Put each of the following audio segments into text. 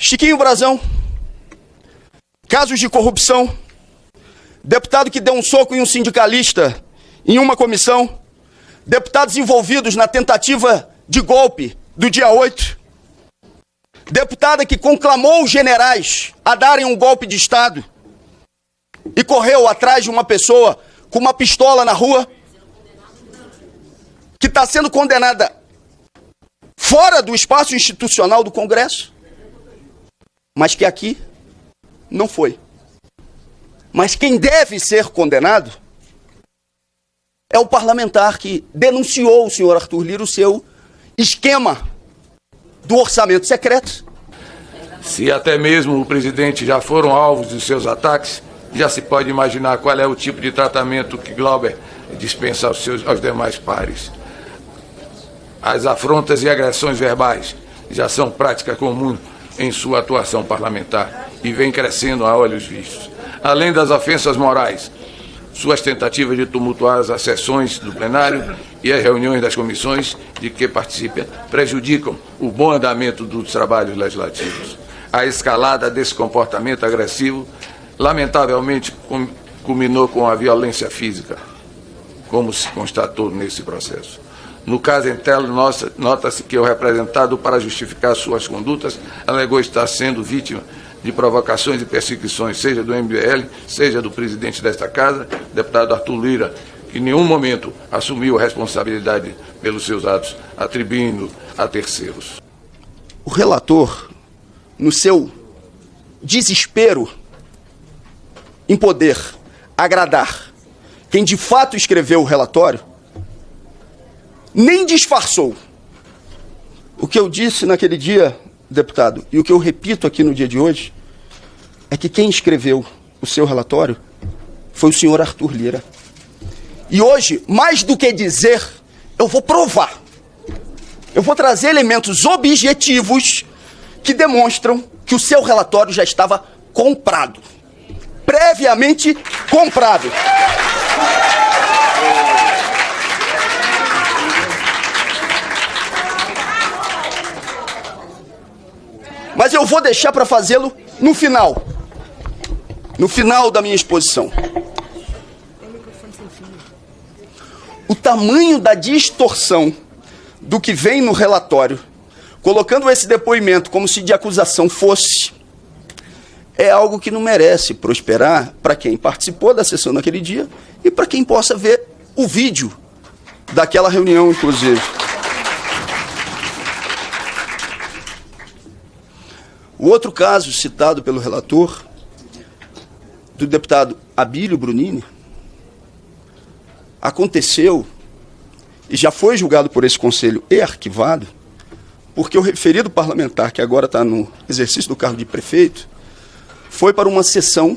Chiquinho Brazão, casos de corrupção, deputado que deu um soco em um sindicalista em uma comissão, deputados envolvidos na tentativa de golpe do dia 8, deputada que conclamou os generais a darem um golpe de Estado e correu atrás de uma pessoa com uma pistola na rua, que está sendo condenada fora do espaço institucional do Congresso, mas que aqui não foi. Mas quem deve ser condenado é o parlamentar que denunciou o senhor Arthur Lira o seu esquema do orçamento secreto. Se até mesmo o presidente já foram alvos dos seus ataques, já se pode imaginar qual é o tipo de tratamento que Glauber dispensa aos demais pares. As afrontas e agressões verbais já são prática comum em sua atuação parlamentar e vem crescendo a olhos vistos. Além das ofensas morais, suas tentativas de tumultuar as sessões do plenário e as reuniões das comissões de que participa prejudicam o bom andamento dos trabalhos legislativos. A escalada desse comportamento agressivo, lamentavelmente, culminou com a violência física, como se constatou nesse processo. No caso em tela, nota-se que o representado, para justificar suas condutas, alegou estar sendo vítima de provocações e perseguições, seja do MBL, seja do presidente desta casa, deputado Arthur Lira, que em nenhum momento assumiu a responsabilidade pelos seus atos, atribuindo a terceiros. O relator, no seu desespero em poder agradar quem de fato escreveu o relatório, nem disfarçou. O que eu disse naquele dia, deputado, e o que eu repito aqui no dia de hoje, é que quem escreveu o seu relatório foi o senhor Arthur Lira. E hoje, mais do que dizer, eu vou provar. Eu vou trazer elementos objetivos que demonstram que o seu relatório já estava comprado. Previamente comprado. Mas eu vou deixar para fazê-lo no final. No final da minha exposição. O tamanho da distorção do que vem no relatório, colocando esse depoimento como se de acusação fosse, é algo que não merece prosperar para quem participou da sessão naquele dia e para quem possa ver o vídeo daquela reunião, inclusive. O outro caso citado pelo relator, do deputado Abílio Brunini, aconteceu e já foi julgado por esse conselho e arquivado, porque o referido parlamentar, que agora está no exercício do cargo de prefeito, foi para uma sessão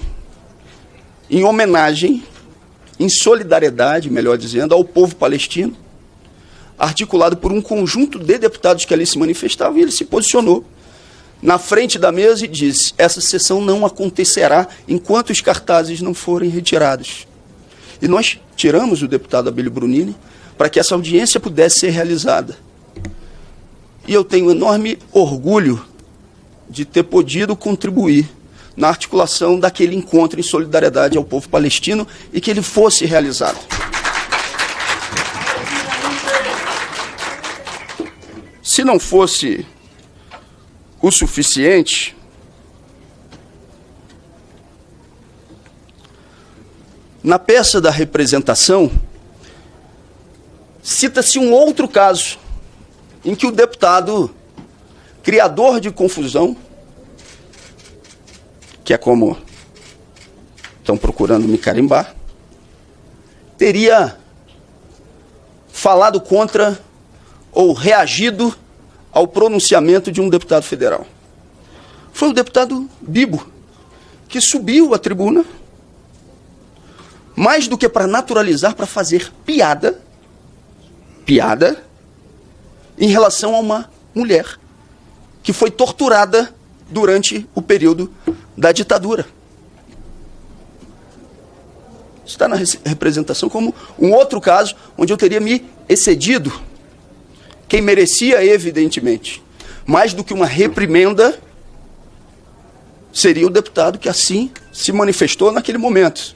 em homenagem, em solidariedade, melhor dizendo, ao povo palestino, articulado por um conjunto de deputados que ali se manifestavam, e ele se posicionou na frente da mesa e disse: essa sessão não acontecerá enquanto os cartazes não forem retirados. E nós tiramos o deputado Abílio Brunini para que essa audiência pudesse ser realizada. E eu tenho enorme orgulho de ter podido contribuir na articulação daquele encontro em solidariedade ao povo palestino e que ele fosse realizado. Se não fosse o suficiente, na peça da representação, cita-se um outro caso em que o deputado, criador de confusão, que é como estão procurando me carimbar, teria falado contra ou reagido ao pronunciamento de um deputado federal. Foi o deputado Bibo, que subiu à tribuna, mais do que para naturalizar, para fazer piada, em relação a uma mulher que foi torturada durante o período da ditadura. Está na representação como um outro caso onde eu teria me excedido. Quem merecia, evidentemente, mais do que uma reprimenda, seria o deputado que assim se manifestou naquele momento.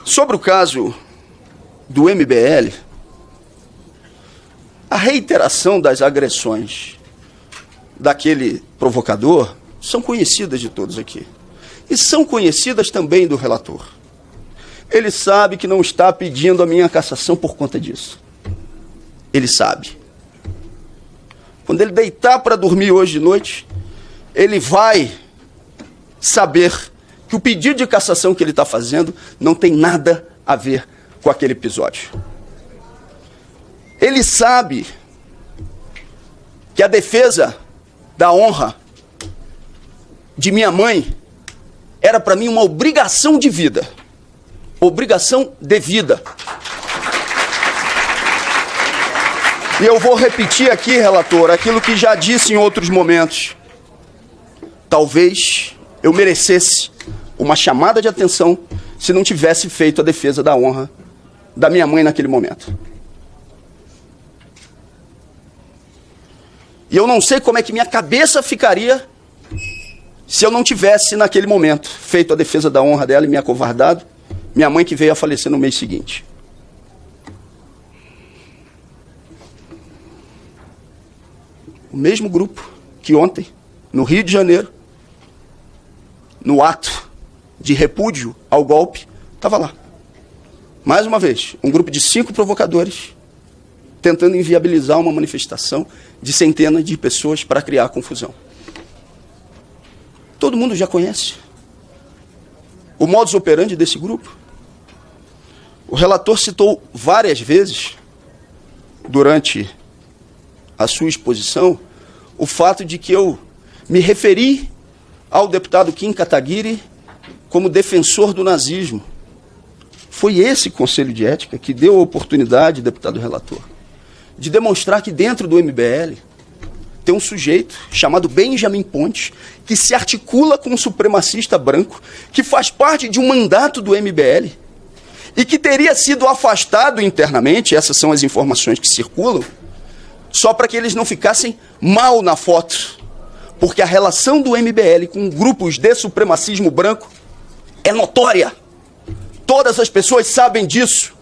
Sobre o caso do MBL, a reiteração das agressões daquele provocador são conhecidas de todos aqui. E são conhecidas também do relator. Ele sabe que não está pedindo a minha cassação por conta disso. Ele sabe. Quando ele deitar para dormir hoje de noite, ele vai saber que o pedido de cassação que ele está fazendo não tem nada a ver com aquele episódio. Ele sabe que a defesa da honra de minha mãe era para mim uma obrigação de vida, obrigação de vida. E eu vou repetir aqui, relator, aquilo que já disse em outros momentos. Talvez eu merecesse uma chamada de atenção se não tivesse feito a defesa da honra da minha mãe naquele momento. E eu não sei como é que minha cabeça ficaria se eu não tivesse, naquele momento, feito a defesa da honra dela e me acovardado, minha mãe que veio a falecer no mês seguinte. O mesmo grupo que ontem, no Rio de Janeiro, no ato de repúdio ao golpe, estava lá. Mais uma vez, um grupo de 5 provocadores tentando inviabilizar uma manifestação de centenas de pessoas para criar confusão. Todo mundo já conhece o modus operandi desse grupo. O relator citou várias vezes, durante a sua exposição, o fato de que eu me referi ao deputado Kim Kataguiri como defensor do nazismo. Foi esse Conselho de Ética que deu a oportunidade, deputado relator, de demonstrar que dentro do MBL tem um sujeito chamado Benjamin Pontes, que se articula como supremacista branco, que faz parte de um mandato do MBL e que teria sido afastado internamente, essas são as informações que circulam, só para que eles não ficassem mal na foto, porque a relação do MBL com grupos de supremacismo branco é notória. Todas as pessoas sabem disso.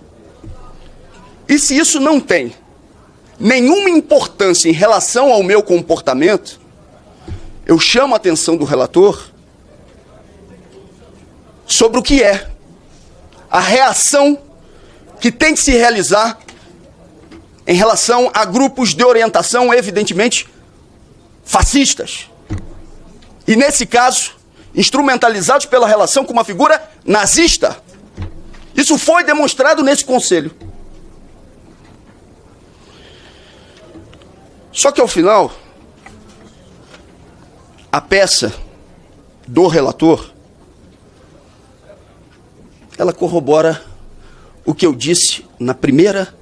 E se isso não tem nenhuma importância em relação ao meu comportamento, eu chamo a atenção do relator sobre o que é a reação que tem que se realizar em relação a grupos de orientação evidentemente fascistas. E nesse caso, instrumentalizados pela relação com uma figura nazista. Isso foi demonstrado nesse conselho. Só que ao final, a peça do relator, ela corrobora o que eu disse na primeira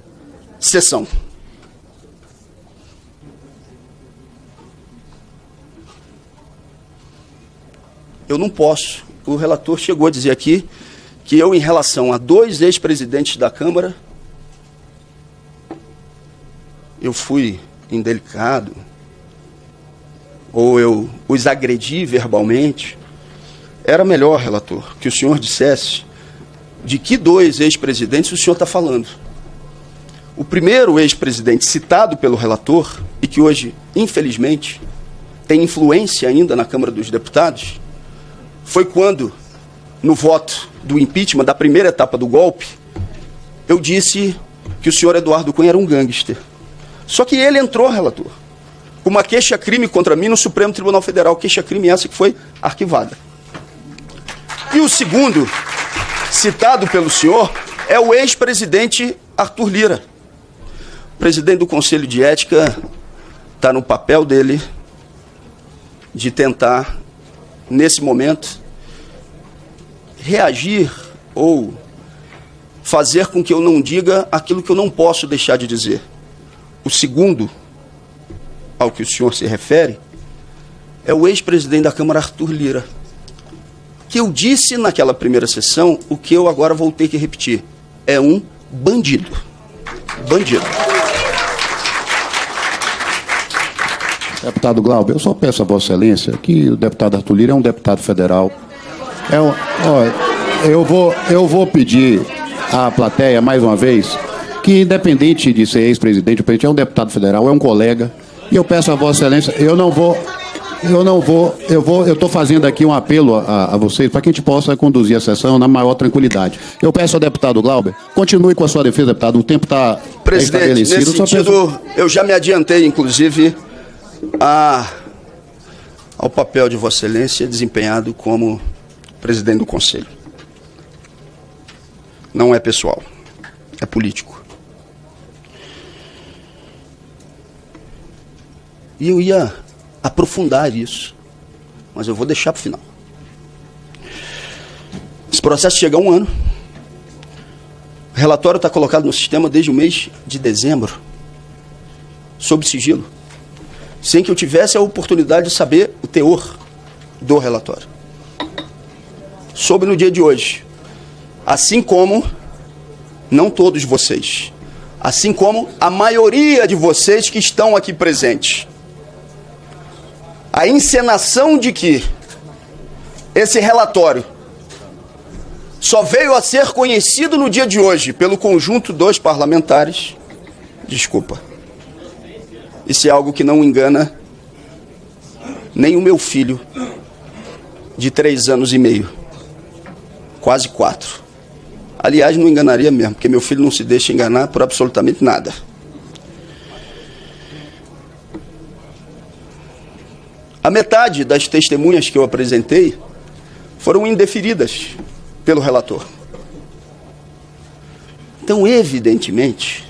sessão. Eu não posso. O relator chegou a dizer aqui que eu, em relação a 2 ex-presidentes da Câmara, eu fui indelicado, ou eu os agredi verbalmente. Era melhor, relator, que o senhor dissesse de que 2 ex-presidentes o senhor está falando. O primeiro ex-presidente citado pelo relator, e que hoje, infelizmente, tem influência ainda na Câmara dos Deputados, foi quando, no voto do impeachment, da primeira etapa do golpe, eu disse que o senhor Eduardo Cunha era um gangster. Só que ele entrou, relator, com uma queixa-crime contra mim no Supremo Tribunal Federal, queixa-crime essa que foi arquivada. E o segundo, citado pelo senhor, é o ex-presidente Arthur Lira. O presidente do Conselho de Ética está no papel dele de tentar, nesse momento, reagir ou fazer com que eu não diga aquilo que eu não posso deixar de dizer. O segundo, ao que o senhor se refere, é o ex-presidente da Câmara, Arthur Lira, que eu disse naquela primeira sessão o que eu agora vou ter que repetir. É um bandido. Bandido. Deputado Glauber, eu só peço a Vossa Excelência que o deputado Arthur Lira é um deputado federal. Eu vou pedir à plateia, mais uma vez, que independente de ser ex-presidente, o presidente é um deputado federal, é um colega, e eu peço a Vossa Excelência, eu estou fazendo aqui um apelo a vocês para que a gente possa conduzir a sessão na maior tranquilidade. Eu peço ao deputado Glauber, continue com a sua defesa, deputado, o tempo está estabelecido. Nesse sentido, eu já me adiantei, inclusive, ao papel de Vossa Excelência desempenhado como presidente do Conselho. Não é pessoal, é político. E eu ia aprofundar isso, mas eu vou deixar para o final. Esse processo chega a 1 ano. O relatório está colocado no sistema desde o mês de dezembro, sob sigilo, sem que eu tivesse a oportunidade de saber o teor do relatório. Soube no dia de hoje, assim como, não todos vocês, assim como a maioria de vocês que estão aqui presentes, a encenação de que esse relatório só veio a ser conhecido no dia de hoje pelo conjunto dos parlamentares, desculpa, isso é algo que não engana nem o meu filho de 3 anos e meio, quase 4. Aliás, não enganaria mesmo, porque meu filho não se deixa enganar por absolutamente nada. A metade das testemunhas que eu apresentei foram indeferidas pelo relator. Então, evidentemente,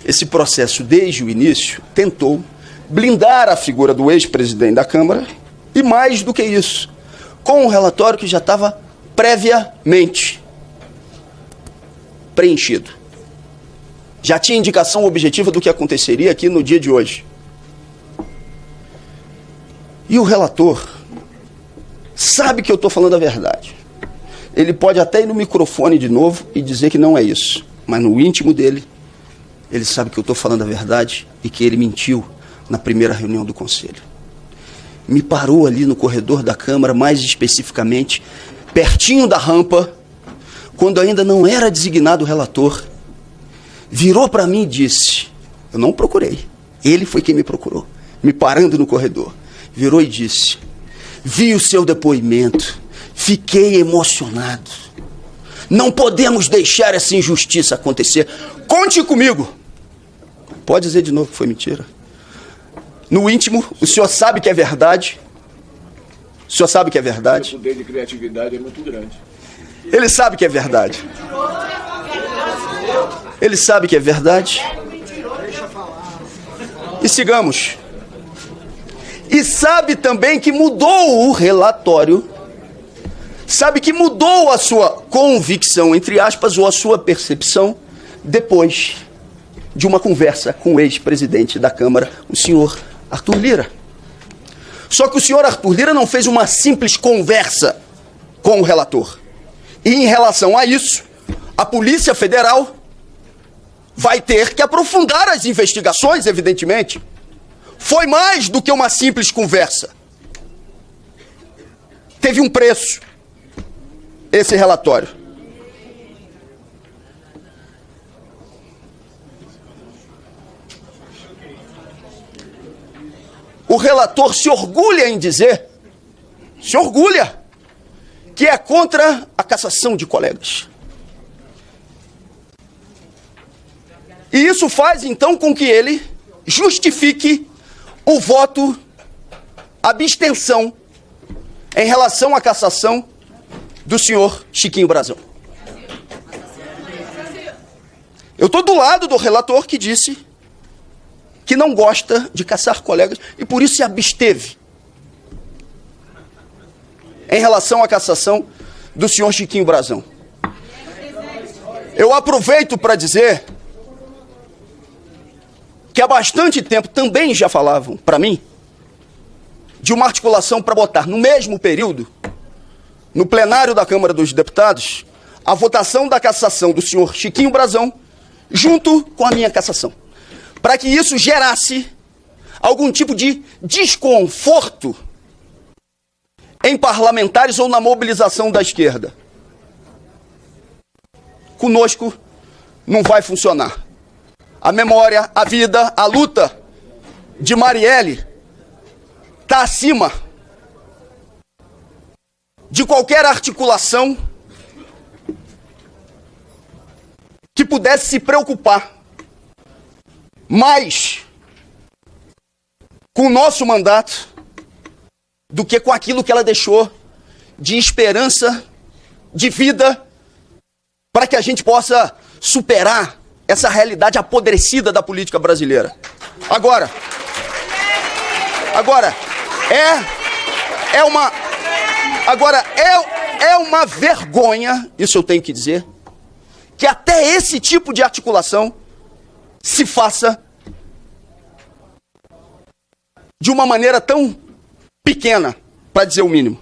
esse processo, desde o início, tentou blindar a figura do ex-presidente da Câmara e, mais do que isso, com um relatório que já estava previamente preenchido. Já tinha indicação objetiva do que aconteceria aqui no dia de hoje. E o relator sabe que eu estou falando a verdade. Ele pode até ir no microfone de novo e dizer que não é isso. Mas no íntimo dele, ele sabe que eu estou falando a verdade e que ele mentiu na primeira reunião do Conselho. Me parou ali no corredor da Câmara, mais especificamente, pertinho da rampa, quando ainda não era designado o relator, virou para mim e disse, eu não procurei, ele foi quem me procurou, me parando no corredor. Virou e disse, vi o seu depoimento, fiquei emocionado. Não podemos deixar essa injustiça acontecer. Conte comigo. Pode dizer de novo que foi mentira. No íntimo, o senhor sabe que é verdade. O senhor sabe que é verdade. O poder de criatividade é muito grande. Ele sabe que é verdade. Ele sabe que é verdade. E sigamos. E sabe também que mudou o relatório, sabe que mudou a sua convicção, entre aspas, ou a sua percepção, depois de uma conversa com o ex-presidente da Câmara, o senhor Arthur Lira. Só que o senhor Arthur Lira não fez uma simples conversa com o relator. E em relação a isso, a Polícia Federal vai ter que aprofundar as investigações, evidentemente. Foi mais do que uma simples conversa. Teve um preço, esse relatório. O relator se orgulha em dizer, se orgulha, que é contra a cassação de colegas. E isso faz, então, com que ele justifique o voto abstenção em relação à cassação do senhor Chiquinho Brazão. Eu estou do lado do relator que disse que não gosta de caçar colegas e por isso se absteve em relação à cassação do senhor Chiquinho Brazão. Eu aproveito para dizer que há bastante tempo também já falavam para mim de uma articulação para botar no mesmo período, no plenário da Câmara dos Deputados, a votação da cassação do senhor Chiquinho Brazão junto com a minha cassação, para que isso gerasse algum tipo de desconforto em parlamentares ou na mobilização da esquerda. Conosco não vai funcionar. A memória, a vida, a luta de Marielle está acima de qualquer articulação que pudesse se preocupar mais com o nosso mandato do que com aquilo que ela deixou de esperança, de vida, para que a gente possa superar essa realidade apodrecida da política brasileira. Agora é uma vergonha, isso eu tenho que dizer, que até esse tipo de articulação se faça de uma maneira tão pequena, para dizer o mínimo.